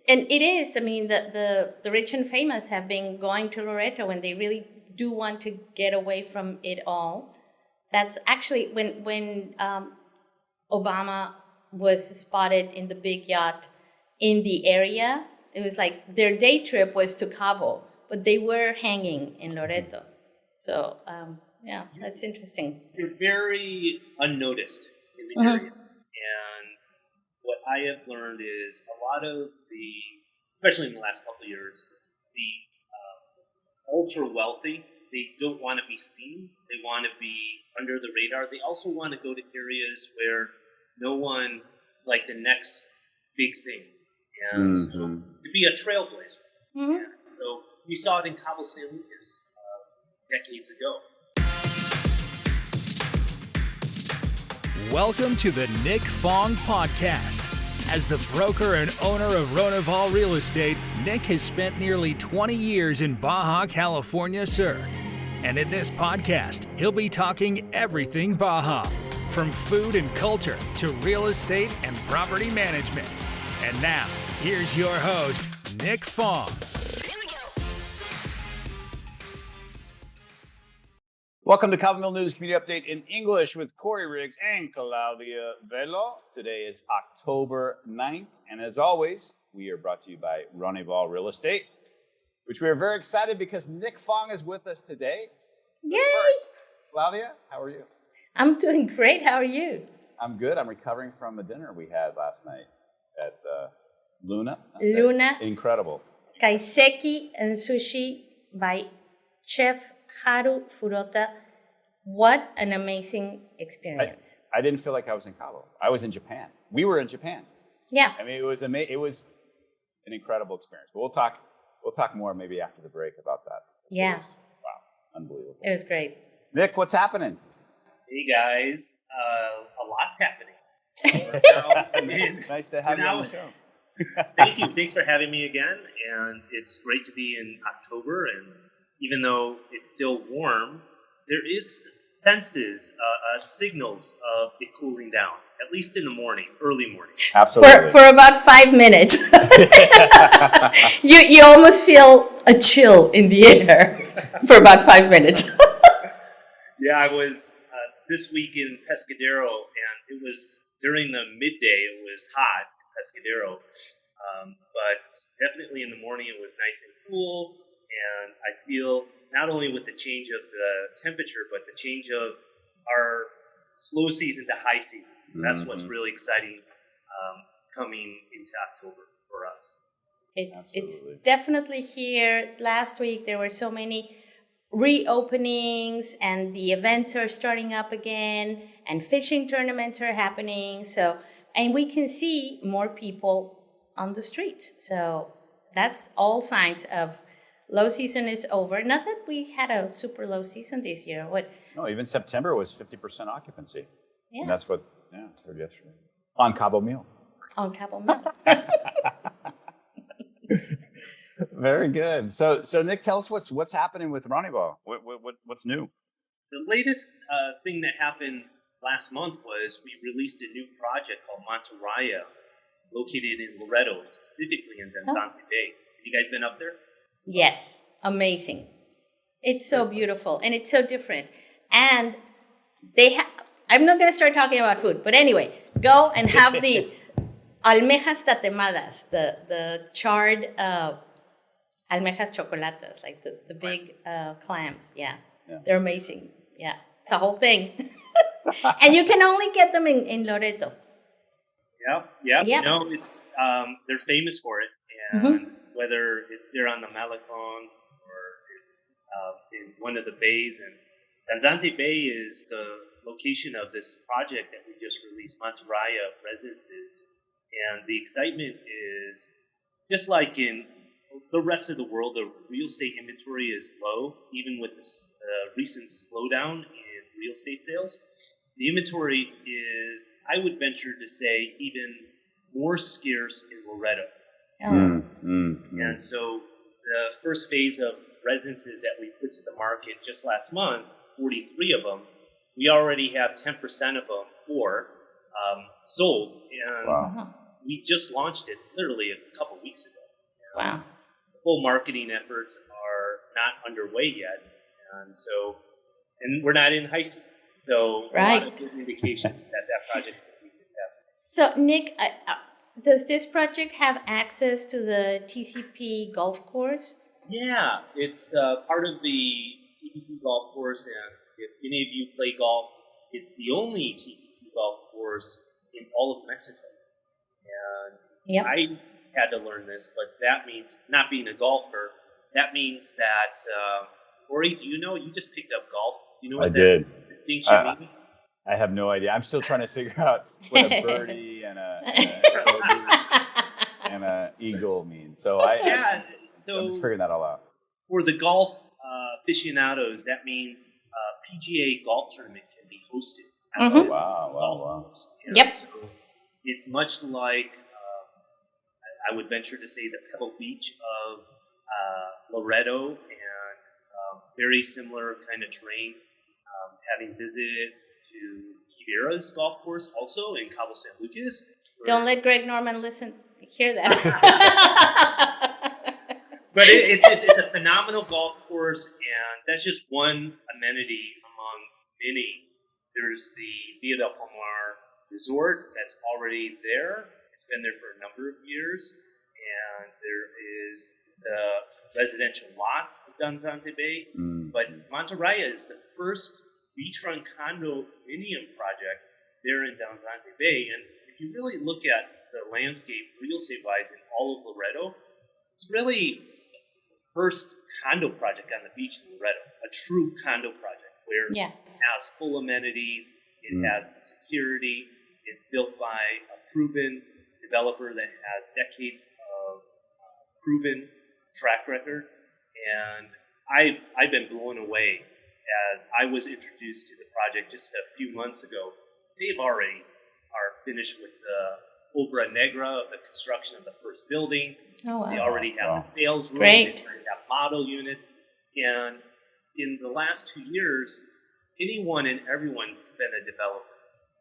And it is. I mean, the rich and famous have been going to Loreto when they really do want to get away from it all. That's actually when Obama was spotted in the big yacht in the area. It was like their day trip was to Cabo, but they were hanging in Loreto. So yeah, that's interesting. You're very unnoticed in the area, and what I have learned is a lot of especially in the last couple of years, the ultra wealthy, they don't want to be seen. They want to be under the radar. They also want to go to areas where no one, like the next big thing. And so to be a trailblazer. Mm-hmm. So we saw it in Cabo San Lucas decades ago. Welcome to the Nick Fong Podcast. As the broker and owner of Ronival Real Estate, Nick has spent nearly 20 years in Baja, California, Sur. And in this podcast, he'll be talking everything Baja, from food and culture to real estate and property management. And now, here's your host, Nick Fong. Welcome to Cabo Mill News Community Update in English with Corey Riggs and Claudia Velo. Today is October 9th, and as always, we are brought to you by Ronival Real Estate, which we are very excited because Nick Fong is with us today. Yay! First, Claudia, how are you? I'm doing great. How are you? I'm good. I'm recovering from a dinner we had last night at Luna. Luna. Incredible. Kaiseki and sushi by Chef Haru Furota. What an amazing experience. I didn't feel like I was in Cabo. I was in Japan. We were in Japan. Yeah. I mean, it was an incredible experience. But we'll talk more maybe after the break about that. Yeah. Wow. Unbelievable. It was great. Nick, what's happening? Hey guys, a lot's happening. Nice to have you on the show. Thank you. Thanks for having me again. And it's great to be in October. And even though it's still warm, there is signals of it cooling down, at least in the morning, early morning. Absolutely. For about 5 minutes. you almost feel a chill in the air for about 5 minutes. Yeah, I was this week in Pescadero, and it was during the midday, it was hot in Pescadero. But definitely in the morning, it was nice and cool. And I feel not only with the change of the temperature, but the change of our slow season to high season. That's what's really exciting coming into October for us. It's definitely here. Last week, there were so many reopenings and the events are starting up again and fishing tournaments are happening. So, and we can see more people on the streets. So that's all signs of low season is over. Not that we had a super low season this year. No, even September was 50% occupancy. Yeah. And that's what, I heard yesterday. On Cabo Mill. On Cabo Mill. Very good. So Nick, tell us what's happening with Ronival. What's new? The latest thing that happened last month was we released a new project called Mantarraya, located in Loreto, specifically in Danzante Bay. Have you guys been up there? Yes, amazing. It's so beautiful and it's so different. And I'm not going to start talking about food, but anyway, go and have the almejas tatemadas, the charred almejas chocolatas, like the big clams. Yeah, they're amazing. Yeah, it's a whole thing. And you can only get them in Loreto. Yeah. You know, it's they're famous for it, and whether it's there on the Malecon or it's in one of the bays, and Danzante Bay is the location of this project that we just released, Mantarraya Residences, and the excitement is just like in the rest of the world, the real estate inventory is low, even with the recent slowdown in real estate sales. The inventory is, I would venture to say, even more scarce in Loreto. And so the first phase of residences that we put to the market just last month, 43 of them, we already have 10% of them sold. And we just launched it literally a couple weeks ago. Wow. Full marketing efforts are not underway yet, and we're not in high season, so Right. a lot of good indications that project's going to be fantastic. So, Nick, does this project have access to the TCP golf course? Yeah, it's part of the TPC golf course, and if any of you play golf, it's the only TPC golf course in all of Mexico. And Yep. I had to learn this, but that means not being a golfer. That means that, Corey, do you know, you just picked up golf. Do you know what that distinction means? I have no idea. I'm still trying to figure out what a birdie and a eagle means. So I'm just figuring that all out. For the golf aficionados, that means PGA golf tournament can be hosted. Mm-hmm. Wow. Yep. So it's much like, I would venture to say, the Pebble Beach of Loreto, and very similar kind of terrain. Having visited to Kibera's golf course also in Cabo San Lucas. Don't let Greg Norman hear that. But it's a phenomenal golf course, and that's just one amenity among many. There's the Villa del Palmar Resort that's already there. It's been there for a number of years. And there is the residential lots of Danzante Bay. Mm. But Mantarraya is the first beachfront condominium project there in Danzante Bay. And if you really look at the landscape real estate-wise in all of Loreto, it's really the first condo project on the beach in Loreto, a true condo project where it has full amenities, it has the security, it's built by a proven developer that has decades of proven track record. And I've been blown away as I was introduced to the project just a few months ago. They've already are finished with the Obra Negra of the construction of the first building. Oh, wow. They already have the sales room. Great. They already have model units. And in the last 2 years, anyone and everyone's been a developer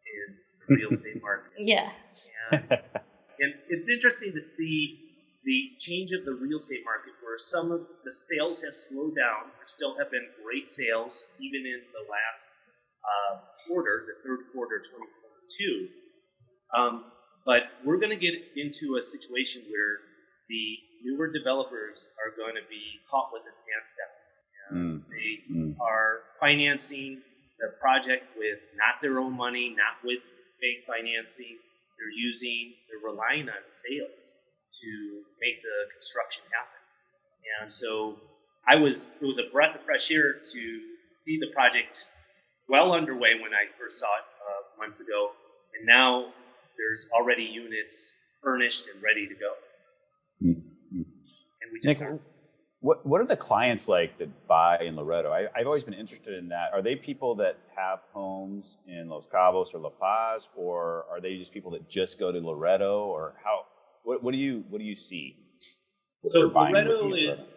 in the real estate market. Yeah. And it's interesting to see the change of the real estate market where some of the sales have slowed down. There still have been great sales, even in the last quarter, the third quarter of 2022. But we're going to get into a situation where the newer developers are going to be caught with their pants down. They are financing the project with not their own money, not with bank financing. They're relying on sales to make the construction happen. And so it was a breath of fresh air to see the project well underway when I first saw it months ago. And now there's already units furnished and ready to go. And we just Nick, what are the clients like that buy in Loreto? I've always been interested in that. Are they people that have homes in Los Cabos or La Paz, or are they just people that just go to Loreto, or how? What do you see? So Loreto is,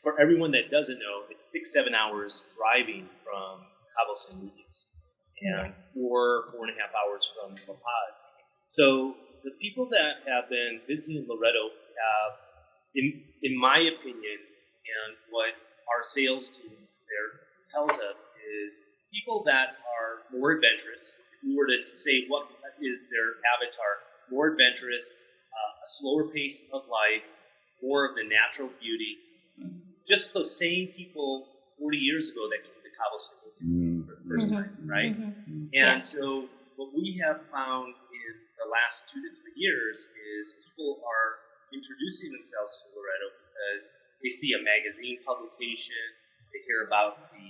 for everyone that doesn't know, it's 6-7 hours driving from Cabo San Lucas and 4.5 hours from La Paz. So the people that have been visiting Loreto have, in my opinion, and what our sales team there tells us, is people that are more adventurous. If we were to say what is their avatar, more adventurous, a slower pace of life, more of the natural beauty. Just those same people 40 years ago that came to Cabo San Lucas for the first time, right? And so what we have found in the last 2 to 3 years is people are introducing themselves to Loreto because they see a magazine publication, they hear about the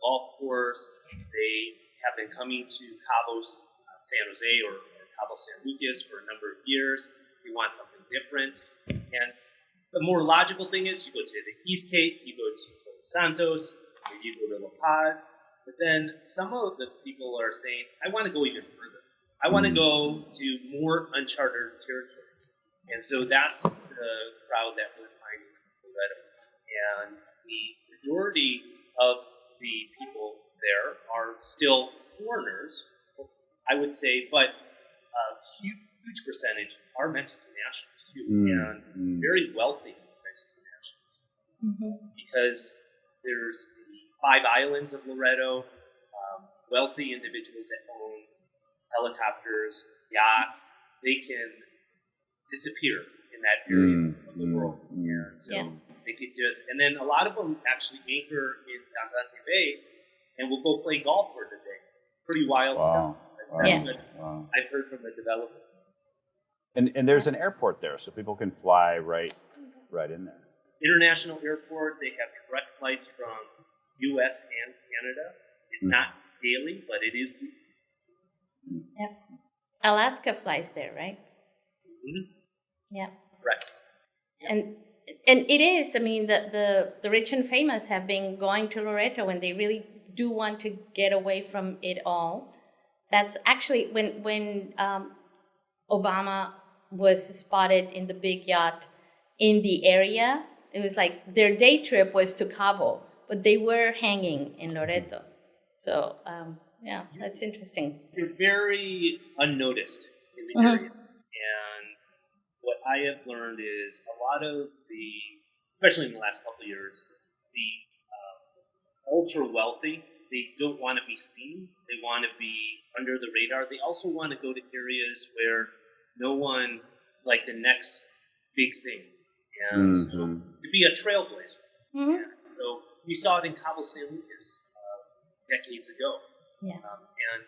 golf course, they have been coming to Cabo San Jose or Cabo San Lucas for a number of years. They want something different. And the more logical thing is you go to the East Cape, you go to Todos Santos, or you go to La Paz. But then some of the people are saying, I want to go even further. I want to go to more uncharted territory. And so that's the crowd that we're finding in Loreto. And the majority of the people there are still foreigners, I would say, but a huge percentage are Mexican nationals. too, and very wealthy Mexican nationals. Because there's the 5 islands of Loreto, wealthy individuals that own helicopters, yachts. They can disappear in that area of the world. And so they could just, and then a lot of them actually anchor in Danzante Bay and will go play golf for the day. Pretty wild stuff. That's what I've heard from the developer. And there's an airport there, so people can fly right in there. International airport. They have direct flights from U.S. and Canada. It's not daily, but it is. Yep. Alaska flies there, right? Yeah. Right. And it is. I mean, the rich and famous have been going to Loreto when they really do want to get away from it all. That's actually when Obama was spotted in the big yacht in the area. It was like their day trip was to Cabo, but they were hanging in Loreto. So, that's interesting. You're very unnoticed in the area. And what I have learned is a lot of especially in the last couple of years, the ultra wealthy, they don't want to be seen. They want to be under the radar. They also want to go to areas where no one, like the next big thing. And so to be a trailblazer. And so we saw it in Cabo San Lucas decades ago. Yeah. And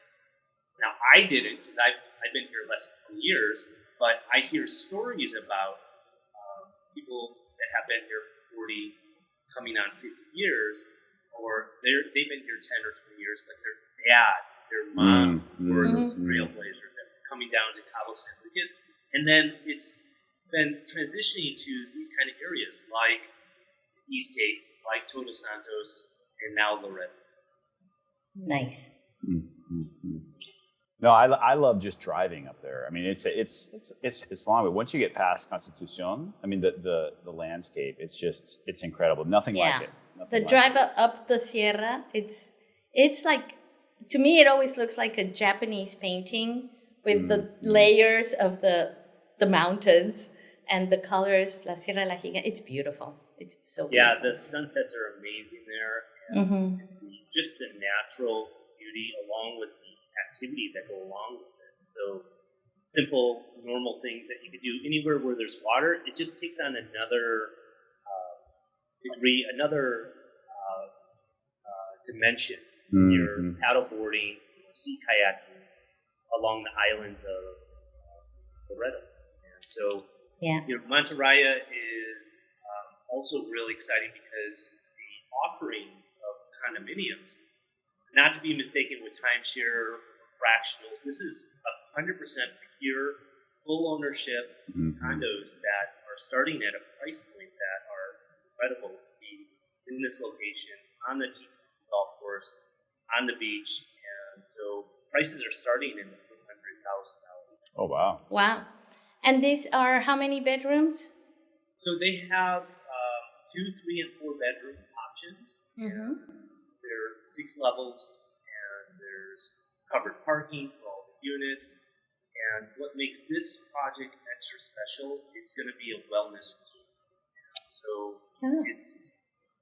now I didn't, because I've been here less than 20 years, but I hear stories about people that have been here for 40, coming on 50 years, or they've been here 10 or 20 years, but their dad, their mom were those trailblazers that were coming down to Cabo San Lucas. And then it's been transitioning to these kind of areas like East Cape, like Todos Santos, and now Loreto. Nice. No, I love just driving up there. I mean, it's long, but once you get past Constitucion, I mean, the landscape, it's incredible. Nothing like it. The drive up the Sierra, it's like, to me, it always looks like a Japanese painting with the layers of the mountains and the colors. La Sierra La Gigante. It's beautiful. It's so beautiful. Yeah, the sunsets are amazing there. And just the natural beauty along with the activities that go along with it. So simple, normal things that you could do anywhere where there's water, it just takes on another degree, another dimension. You're paddleboarding, sea kayaking along the islands of Loreto. And so Mantarraya is also really exciting because the offerings of condominiums, not to be mistaken with timeshare fractionals, this is 100% pure, full ownership condos that are starting at a price point that are incredible to be in this location, on the golf course, on the beach. And so prices are starting in the $100,000. Oh, wow. Wow. And these are how many bedrooms? So they have 2, 3, and 4 bedroom options. There are 6 levels, and there's covered parking for all the units. And what makes this project extra special, it's going to be a wellness resort. So it's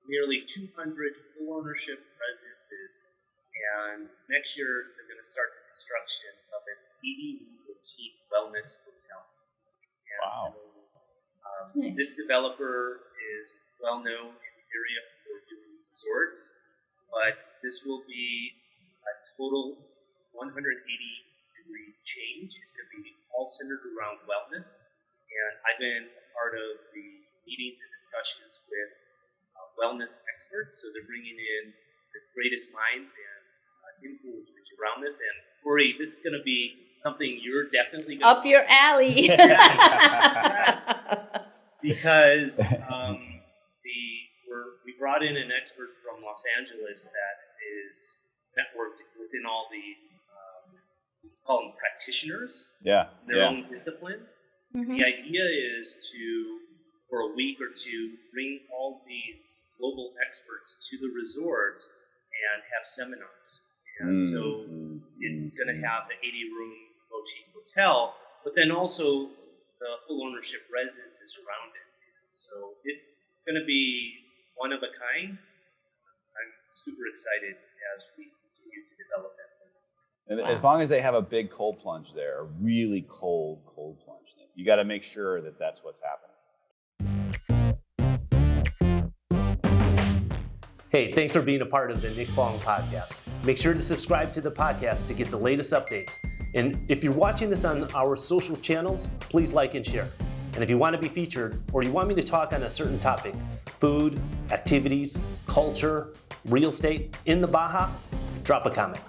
nearly 200 full ownership residences. And next year, they're going to start the construction of an 80-room boutique wellness hotel. And so this developer is well known in the area for doing resorts, but this will be a total 180-degree change. It's going to be all centered around wellness. And I've been a part of the meetings and discussions with wellness experts. So they're bringing in the greatest minds and influencers around this. And Corey, this is going to be something you're definitely going up your alley. Because we brought in an expert from Los Angeles that is networked within all these, let's call them practitioners, their own disciplines. The idea is for a week or two, bring all these global experts to the resort and have seminars. And so it's going to have the 80-room boutique hotel, but then also the full ownership residences around it. So it's going to be one of a kind. I'm super excited as we continue to develop that. And as long as they have a big cold plunge there, a really cold plunge, you got to make sure that that's what's happening. Hey, thanks for being a part of the Nick Fong podcast. Make sure to subscribe to the podcast to get the latest updates. And if you're watching this on our social channels, please like and share. And if you want to be featured or you want me to talk on a certain topic, food, activities, culture, real estate in the Baja, drop a comment.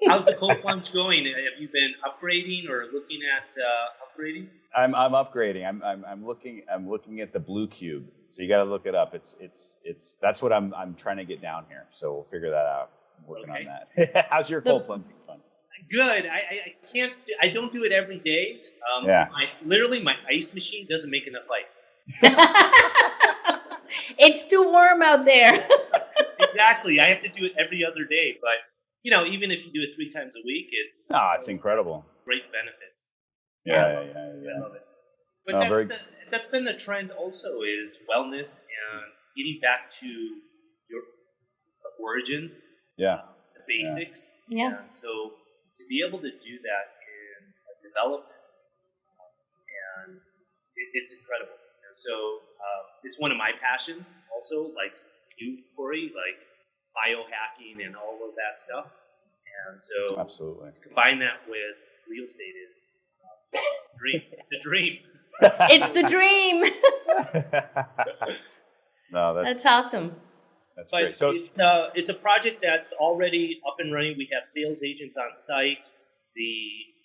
How's the cold plunge going? Have you been upgrading or looking at upgrading? I'm upgrading. I'm looking at the blue cube. So you got to look it up. It's that's what I'm trying to get down here. So we'll figure that out. I'm working on that. How's your cold plunge fun? Good. I can't. I don't do it every day. My ice machine doesn't make enough ice. It's too warm out there. Exactly. I have to do it every other day. But even if you do it 3 times a week, it's incredible. Great benefits. Yeah. I love it. But that's been the trend also, is wellness and getting back to your origins. Yeah. The basics. Yeah. And so to be able to do that in a development, and it's incredible. And so it's one of my passions also, like you, Corey, like biohacking and all of that stuff. And so absolutely combine that with real estate is the dream. It's the dream. No, that's awesome. That's great. So it's a project that's already up and running. We have sales agents on site. The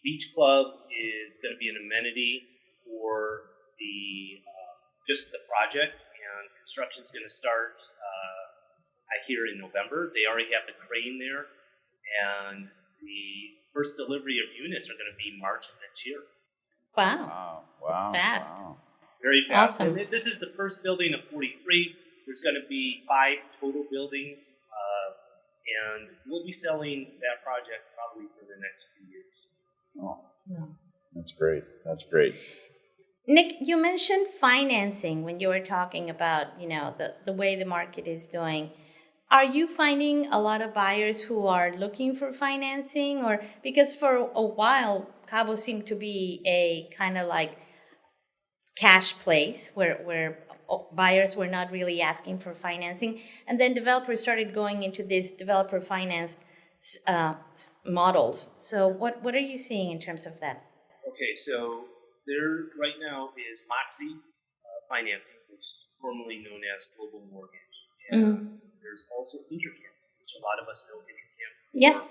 beach club is going to be an amenity for just the project, and construction is going to start here in November. They already have the crane there, and the first delivery of units are going to be March of next year. Wow. That's fast. Wow. Very fast. Awesome. And this is the first building of 43. There's going to be 5 total buildings, and we'll be selling that project probably for the next few years. Oh, that's great. That's great. Nick, you mentioned financing when you were talking about, the way the market is doing. Are you finding a lot of buyers who are looking for financing, or because for a while Cabo seemed to be a kind of like cash place where buyers were not really asking for financing, and then developers started going into this developer financed models. So what are you seeing in terms of that? Okay, so there right now is Moxie Financing, which is formerly known as Global Mortgage. And there's also Intercam, which a lot of us know Intercam. Yeah.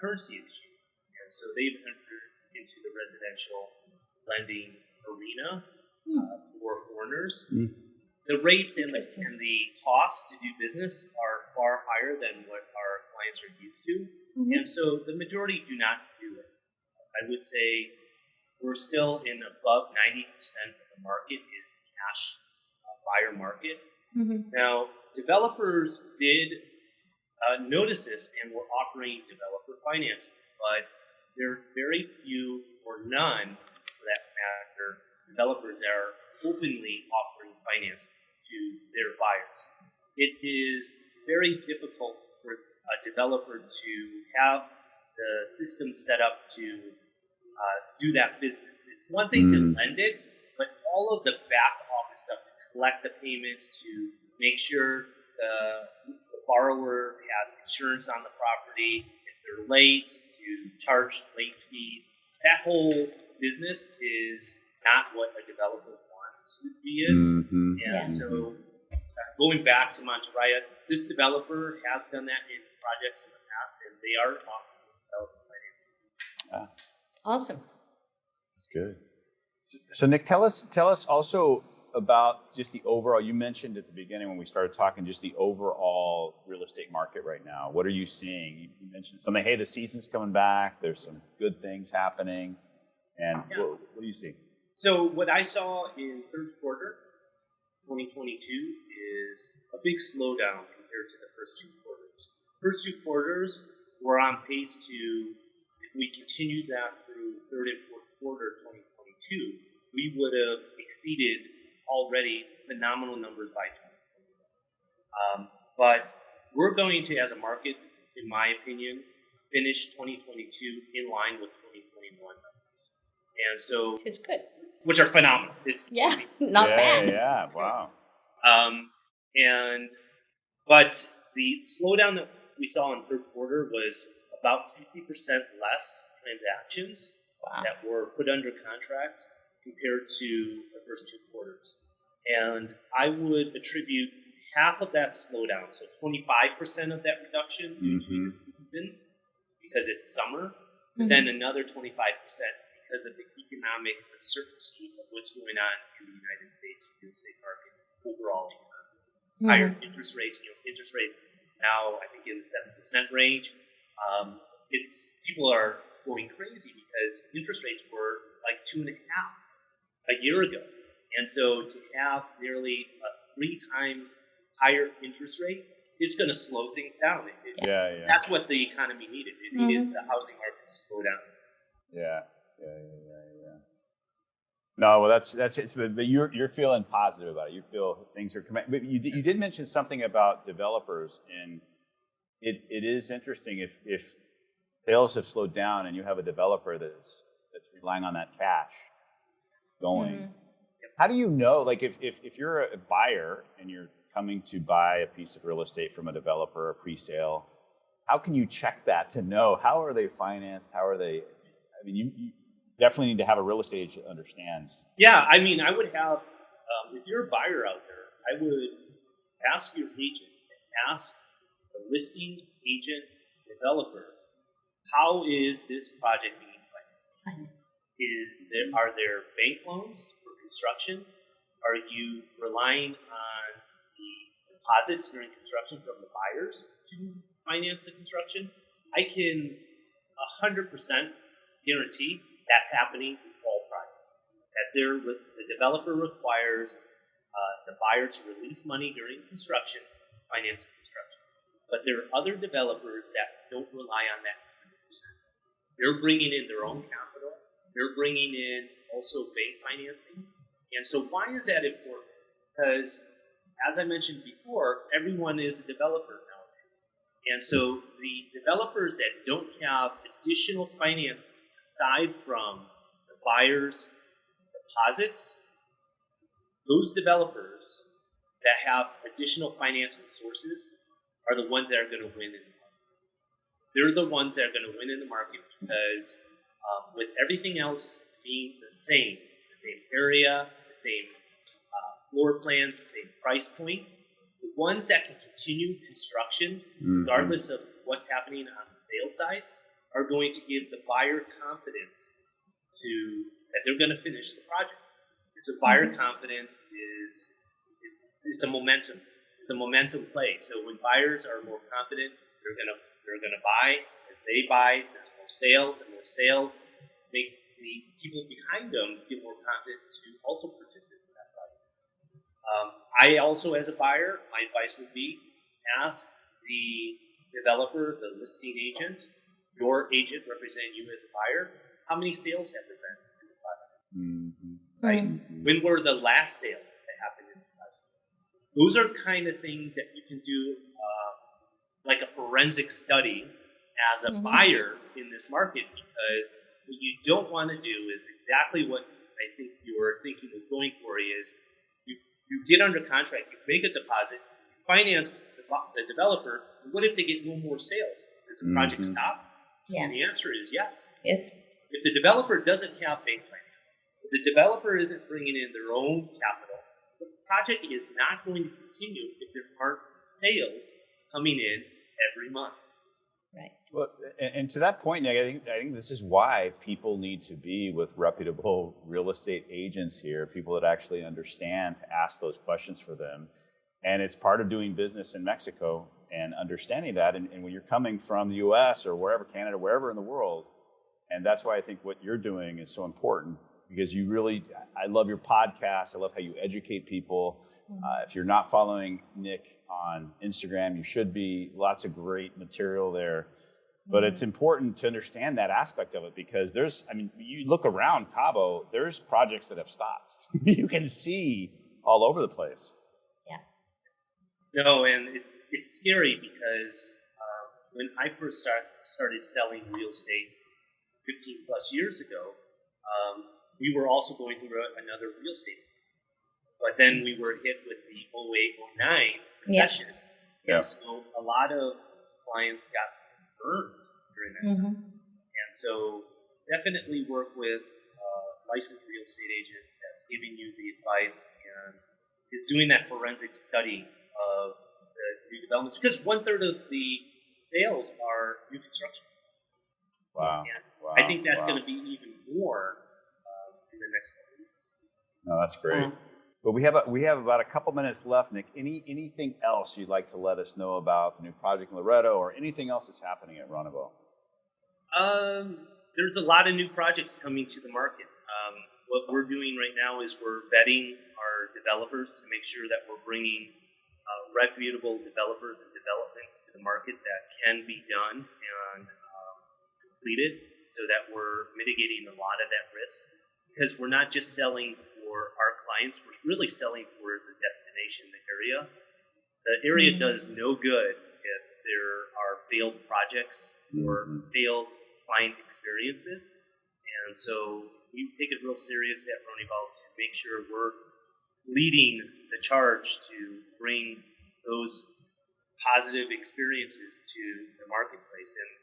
Currency exchange. And so they've entered into the residential lending arena for foreigners. The rates and the cost to do business are far higher than what our clients are used to. And so the majority do not do it. I would say we're still in above 90% of the market is cash buyer market. Now, developers did notice this and were offering developer financing, but there are very few or none, for that matter, developers that are openly offering financing to their buyers. It is very difficult for a developer to have the system set up to do that business. It's one thing to lend it, but all of the back office stuff to collect the payments, to make sure the borrower has insurance on the property, if they're late, to charge late fees. That whole business is not what a developer wants to be in. And so going back to Mantarraya, this developer has done that in projects in the past, and they are offering developer financing. Awesome. That's good. So Nick, tell us also about just the overall, you mentioned at the beginning when we started talking, just the overall real estate market right now. What are you seeing? You mentioned something, hey, the season's coming back. There's some good things happening. And what do you see? So what I saw in third quarter 2022 is a big slowdown compared to the first 2 quarters. First 2 quarters were on pace to if we continued that through third and fourth quarter 2022, we would have exceeded already phenomenal numbers by 2021. But we're going to, as a market, in my opinion, finish 2022 in line with 2021 numbers. And so, It's good. which are phenomenal. It's not bad. Yeah, wow. But the slowdown that we saw in third quarter was about 50% less transactions that were put under contract compared to the first two quarters. And I would attribute half of that slowdown, so 25% of that reduction due to the season because it's summer, and then another 25% because of the economic uncertainty of what's going on in the United States real estate market overall. Higher interest rates, interest rates now I think in the 7% range. People are going crazy because interest rates were like 2.5 a year ago, and so to have nearly a 3 times higher interest rate, it's going to slow things down. That's what the economy needed. It needed the housing market to slow down. Yeah. No, well, that's it. But you're feeling positive about it. You feel things are coming. But you did mention something about developers, and it is interesting if sales have slowed down and you have a developer that's relying on that cash going. How do you know? Like if you're a buyer and you're coming to buy a piece of real estate from a developer, a pre-sale, how can you check that to know how are they financed? How are they? I mean, you definitely need to have a real estate agent that understands. Yeah, I mean, I would have, if you're a buyer out there, I would ask your agent, ask the listing agent developer, how is this project being financed? Are there bank loans for construction? Are you relying on the deposits during construction from the buyers to finance the construction? I can 100% guarantee that's happening with all projects. That the developer requires the buyer to release money during construction, finance the construction. But there are other developers that don't rely on that 100%. They're bringing in their own capital. They're bringing in also bank financing. And so why is that important? Because, as I mentioned before, everyone is a developer nowadays. And so the developers that don't have additional finance aside from the buyer's deposits, those developers that have additional financing sources are the ones that are going to win in the market. They're the ones that are going to win in the market because with everything else being the same area, the same floor plans, the same price point, the ones that can continue construction, regardless of what's happening on the sales side, are going to give the buyer confidence that they're going to finish the project. And so buyer confidence it's a momentum. It's a momentum play. So when buyers are more confident, they're gonna buy. As they buy, there's more sales, and more sales make the people behind them get more confident to also participate in that project. I also, as a buyer, my advice would be ask the developer, the listing agent, your agent representing you as a buyer, how many sales have there been in the project? Right? When were the last sales that happened in the project? Those are kind of things that you can do like a forensic study as a buyer in this market, because what you don't want to do is exactly what I think your thinking was going for is you get under contract, you make a deposit, you finance the developer, and what if they get no more sales? Does the project stop? Yeah. And the answer is yes. Yes. If the developer doesn't have bank finance, if the developer isn't bringing in their own capital, the project is not going to continue if there aren't sales coming in every month. Right. Well, and to that point, Nick, I think this is why people need to be with reputable real estate agents here, people that actually understand to ask those questions for them. And it's part of doing business in Mexico and understanding that. And when you're coming from the U.S. or wherever, Canada, wherever in the world, and that's why I think what you're doing is so important, because you really, I love your podcast. I love how you educate people. If you're not following Nick on Instagram, you should be. Lots of great material there. But it's important to understand that aspect of it because you look around Cabo, there's projects that have stopped. You can see all over the place. Yeah. No, and it's scary because when I first started selling real estate 15 plus years ago, we were also going through another real estate. But then we were hit with the 08-09 recession. Yeah. And so a lot of clients got burned during that time. And so definitely work with a licensed real estate agent that's giving you the advice and is doing that forensic study of the new developments. Because 1/3 of the sales are new construction. Wow. And I think that's going to be even more in the next couple of years. No, that's great. But we have about a couple minutes left, Nick. Anything else you'd like to let us know about the new project in Loreto or anything else that's happening at Ronival? There's a lot of new projects coming to the market. What we're doing right now is we're vetting our developers to make sure that we're bringing reputable developers and developments to the market that can be done and completed so that we're mitigating a lot of that risk. Because we're not just selling for our clients, we're really selling for the destination, the area. The area does no good if there are failed projects or failed client experiences. And so we take it real serious at Ronival to make sure we're leading the charge to bring those positive experiences to the marketplace. And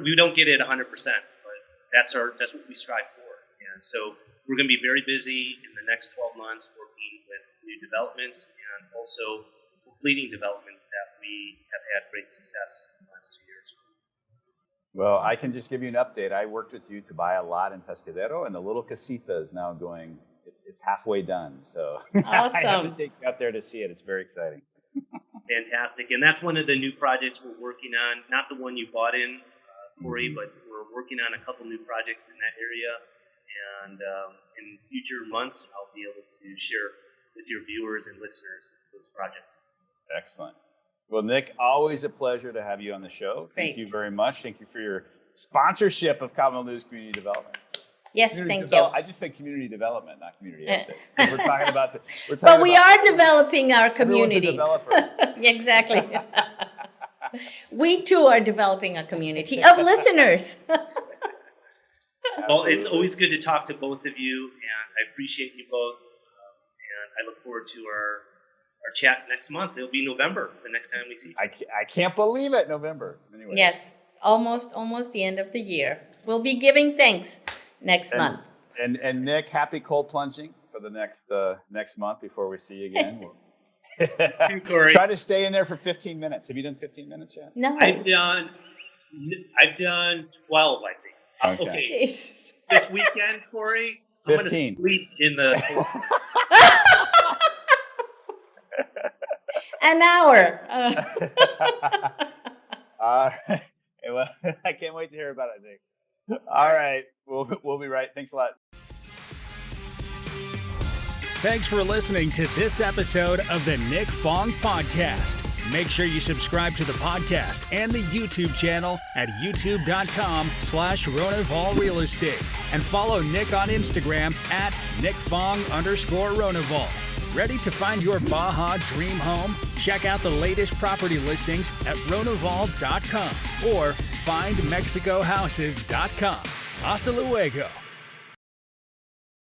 we don't get it 100%, but that's what we strive for. And so we're going to be very busy in the next 12 months working with new developments and also completing developments that we have had great success in the last 2 years. Well, I can just give you an update. I worked with you to buy a lot in Pescadero, and the little casita is now going, it's halfway done. So Awesome. I have to take you out there to see it. It's very exciting. Fantastic. And that's one of the new projects we're working on. Not the one you bought in, Corey, but we're working on a couple new projects in that area. And in future months, I'll be able to share with your viewers and listeners those projects. Excellent. Well, Nick, always a pleasure to have you on the show. Great. Thank you very much. Thank you for your sponsorship of Cabo News Community Development. Yes, thank you. I just said community development, not community update. 'Cause we're talking about But we are developing our community. Everyone's a developer. Exactly. We too are developing a community of listeners. Well, it's always good to talk to both of you, and I appreciate you both. And I look forward to our chat next month. It'll be November the next time we see you. I can't believe it, November. Anyway. Yes, almost the end of the year. We'll be giving thanks next month. And Nick, happy cold plunging for the next month before we see you again. Corey. Try to stay in there for 15 minutes. Have you done 15 minutes yet? No. I've done 12, I think. Okay. Jeez. This weekend, Corey, I'm going to 15. sleep in the... An hour. All right. Well, I can't wait to hear about it, Nick. All right. We'll be right. Thanks a lot. Thanks for listening to this episode of the Nick Fong Podcast. Make sure you subscribe to the podcast and the YouTube channel at youtube.com/Ronival Real Estate and follow Nick on Instagram at NickFong_Ronival. Ready to find your Baja dream home? Check out the latest property listings at Ronival.com or findmexicohouses.com. Hasta luego.